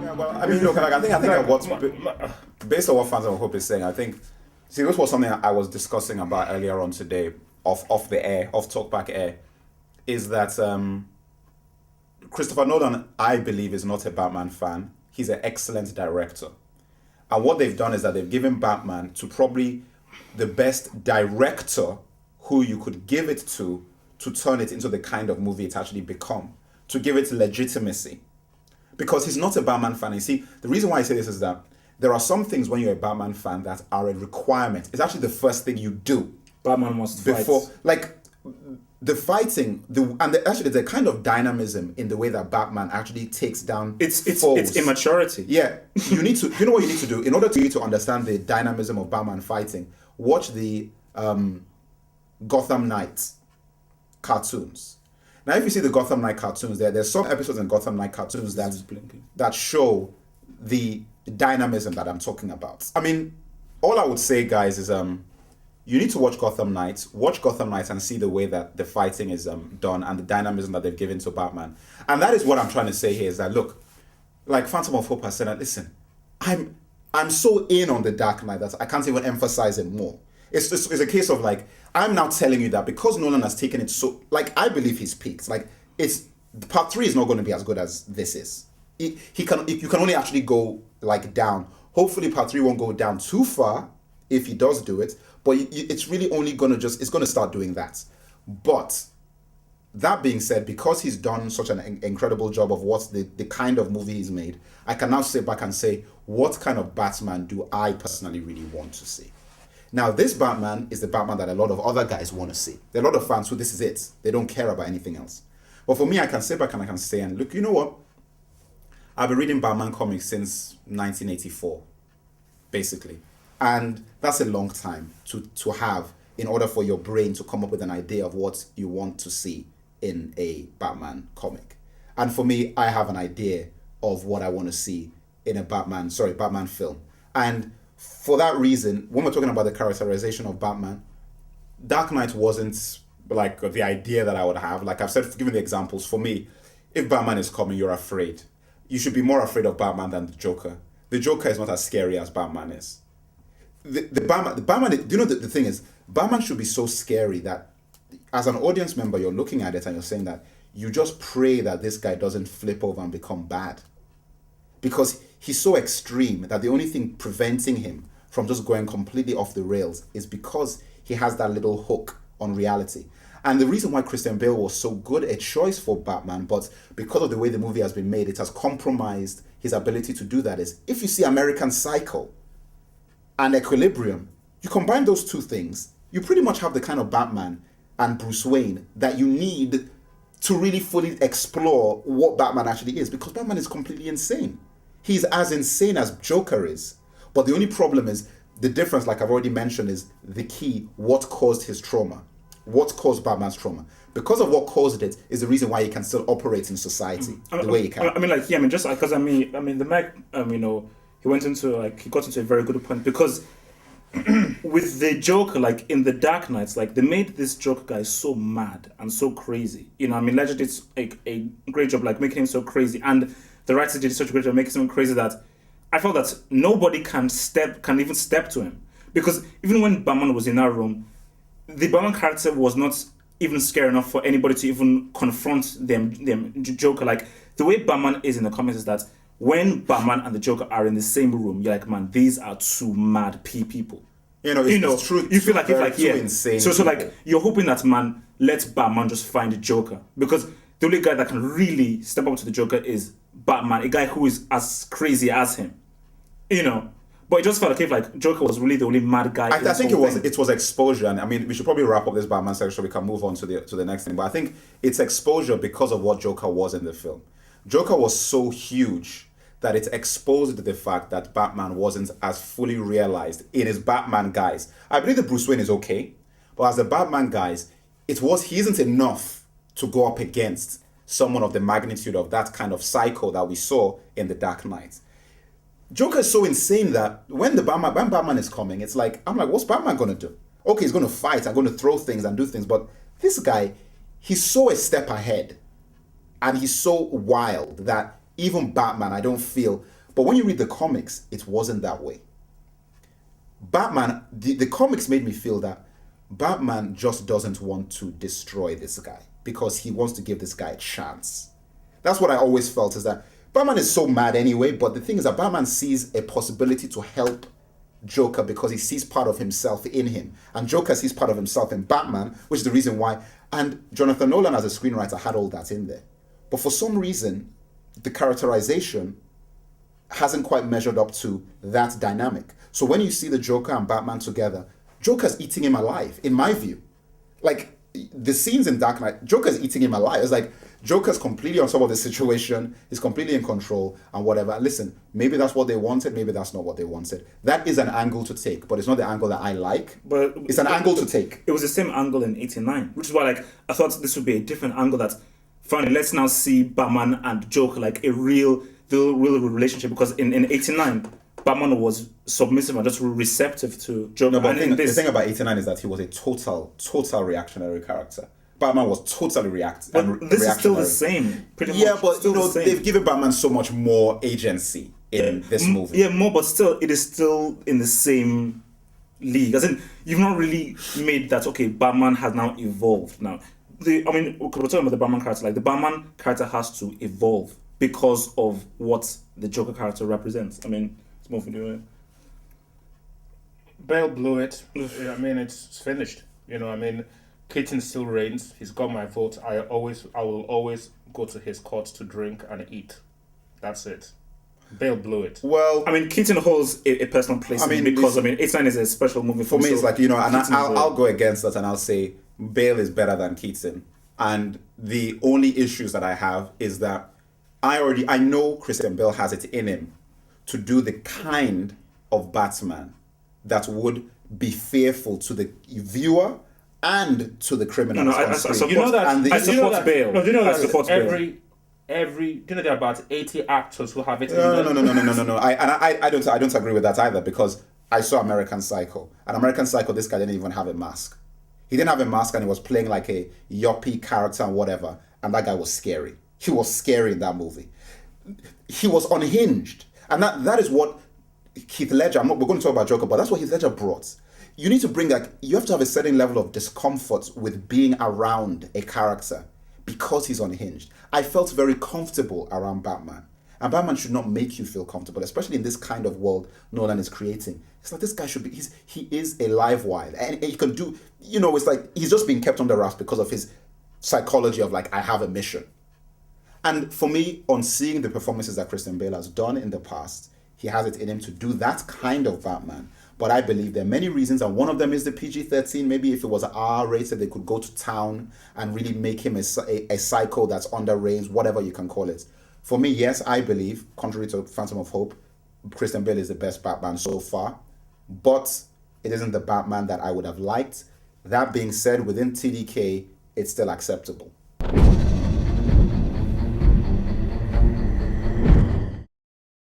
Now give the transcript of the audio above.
Yeah, well, I mean, look, like, I think that what's based on what Phantom of Hope is saying, I think, see, this was something I was discussing about earlier on today, off the air, off Talkback Air, is that Christopher Nolan, I believe, is not a Batman fan. He's an excellent director. And what they've done is that they've given Batman to probably the best director who you could give it to turn it into the kind of movie it's actually become, to give it legitimacy. Because he's not a Batman fan. You see, the reason why I say this is that there are some things when you're a Batman fan that are a requirement. It's actually the first thing you do. Batman must before, fight. like the fighting, actually the kind of dynamism in the way that Batman actually takes down foes. It's immaturity. Yeah, you need to. You know what you need to do in order for you to understand the dynamism of Batman fighting. Watch the Gotham Knights cartoons. Now, if you see the Gotham Knight cartoons, there's some episodes in Gotham Knight cartoons that show the dynamism that I'm talking about. I mean, all I would say, guys, is you need to watch Gotham Knights. Watch Gotham Knights and see the way that the fighting is done and the dynamism that they've given to Batman. And that is what I'm trying to say here is that, look, like Phantom of Hope has said, listen, I'm so in on the Dark Knight that I can't even emphasize it more. It's a case of like, I'm now telling you that because Nolan has taken it so, like, I believe he's peaked. Like, part 3 is not going to be as good as this is. You can only actually go like down. Hopefully part 3 won't go down too far if he does do it, but it's really only going to it's going to start doing that. But that being said, because he's done such an incredible job of what's the kind of movie he's made, I can now sit back and say, what kind of Batman do I personally really want to see? Now, this Batman is the Batman that a lot of other guys want to see. There are a lot of fans who this is it. They don't care about anything else. But for me, I can sit back and I can say, and look, you know what? I've been reading Batman comics since 1984, basically. And that's a long time to have in order for your brain to come up with an idea of what you want to see in a Batman comic. And for me, I have an idea of what I want to see in a Batman film. And for that reason, when we're talking about the characterization of Batman, Dark Knight wasn't like the idea that I would have. Like I've said, given the examples, for me, if Batman is coming, you're afraid. You should be more afraid of Batman than the Joker. The Joker is not as scary as Batman is. The Batman, do you know the thing is, Batman should be so scary that as an audience member, you're looking at it and you're saying that you just pray that this guy doesn't flip over and become bad. Because he's so extreme that the only thing preventing him from just going completely off the rails is because he has that little hook on reality. And the reason why Christian Bale was so good a choice for Batman, but because of the way the movie has been made, it has compromised his ability to do that, is if you see American Psycho and Equilibrium, you combine those two things, you pretty much have the kind of Batman and Bruce Wayne that you need to really fully explore what Batman actually is, because Batman is completely insane. He's as insane as Joker is. But the only problem is, the difference, like I've already mentioned, is the key, what caused his trauma. What caused Batman's trauma? Because of what caused it is the reason why he can still operate in society the way he can. I mean, like, yeah, I mean, just because the Meg, you know, he got into a very good point, because with the Joker, like in the Dark Knights, like they made this Joker guy so mad and so crazy. You know, I mean, Legend did a great job, like making him so crazy, and the writers did such a great job making him crazy that I felt that nobody can even step to him, because even when Batman was in our room, the Batman character was not even scary enough for anybody to even confront them Joker. Like the way Batman is in the comics is that when Batman and the Joker are in the same room, you're like, man, these are two mad people. It's true. You feel like insane. So like you're hoping that, man, let Batman just find the Joker, because the only guy that can really step up to the Joker is Batman, a guy who is as crazy as him. You know. But it just felt like Joker was really the only mad guy. I think it was exposure, and I mean we should probably wrap up this Batman section so we can move on to the next thing. But I think it's exposure because of what Joker was in the film. Joker was so huge that it exposed the fact that Batman wasn't as fully realized in his Batman guise. I believe that Bruce Wayne is okay, but as the Batman guise, he isn't enough to go up against someone of the magnitude of that kind of psycho that we saw in The Dark Knight. Joker is so insane that when Batman is coming, it's like, I'm like, what's Batman going to do? Okay, he's going to fight, I'm going to throw things and do things, but this guy, he's so a step ahead, and he's so wild that even Batman, I don't feel, But when you read the comics, it wasn't that way. Batman, the comics made me feel that Batman just doesn't want to destroy this guy because he wants to give this guy a chance. That's what I always felt, is that Batman is so mad anyway, but the thing is that Batman sees a possibility to help Joker because he sees part of himself in him. And Joker sees part of himself in Batman, which is the reason why. And Jonathan Nolan as a screenwriter had all that in there. But for some reason, the characterization hasn't quite measured up to that dynamic. So when you see the Joker and Batman together, Joker's eating him alive, in my view. Like, the scenes in Dark Knight, Joker's eating him alive. It's like, Joker's completely on top of the situation, he's completely in control, and whatever. And listen, maybe that's what they wanted, maybe that's not what they wanted. That is an angle to take, but it's not the angle that I like. But it's an angle to take. It was the same angle in 89, which is why, like, I thought this would be a different angle. That, finally, let's now see Batman and Joker like a real relationship, because in 89, Batman was submissive and just receptive to Joker. No, but the thing about 89 is that he was a total reactionary character. Batman was totally reactive. But this is still the same, pretty much. Yeah, but they've given Batman so much more agency in this movie. Yeah, more, but still, it is still in the same league. As in, you've not really made that, okay, Batman has now evolved now. We're talking about the Batman character. Like, the Batman character has to evolve because of what the Joker character represents. I mean, it's more for doing. Bale blew it. I mean, it's finished. You know, I mean, Keaton still reigns. He's got my vote. I will always go to his court to drink and eat. That's it. Bale blew it. Well, I mean, Keaton holds a personal place because 89 is a special movie for me. It's like, you know, and I'll go against that, and I'll say Bale is better than Keaton. And the only issues that I have is that I know Christian Bale has it in him to do the kind of Batman that would be fearful to the viewer and to the criminals. I support Bale. No, do you know that support every do you know there are about 80 actors who have it in them? No. I don't agree with that either, because I saw American Psycho. And American Psycho, this guy didn't even have a mask. He didn't have a mask, and he was playing like a yuppie character and whatever. And that guy was scary. He was scary in that movie. He was unhinged. And that is what Heath Ledger, we're going to talk about Joker, but that's what Heath Ledger brought. You need to bring you have to have a certain level of discomfort with being around a character because he's unhinged. I felt very comfortable around Batman. And Batman should not make you feel comfortable, especially in this kind of world Nolan is creating. It's like, this guy should be, he is a live wire. And he can do, you know, it's like he's just being kept on the wraps because of his psychology of like, I have a mission. And for me, on seeing the performances that Christian Bale has done in the past, he has it in him to do that kind of Batman. But I believe there are many reasons, and one of them is the PG-13. Maybe if it was R-rated, they could go to town and really make him a psycho that's underage, whatever you can call it. For me, yes, I believe, contrary to Phantom of Hope, Christian Bale is the best Batman so far. But it isn't the Batman that I would have liked. That being said, within TDK, it's still acceptable.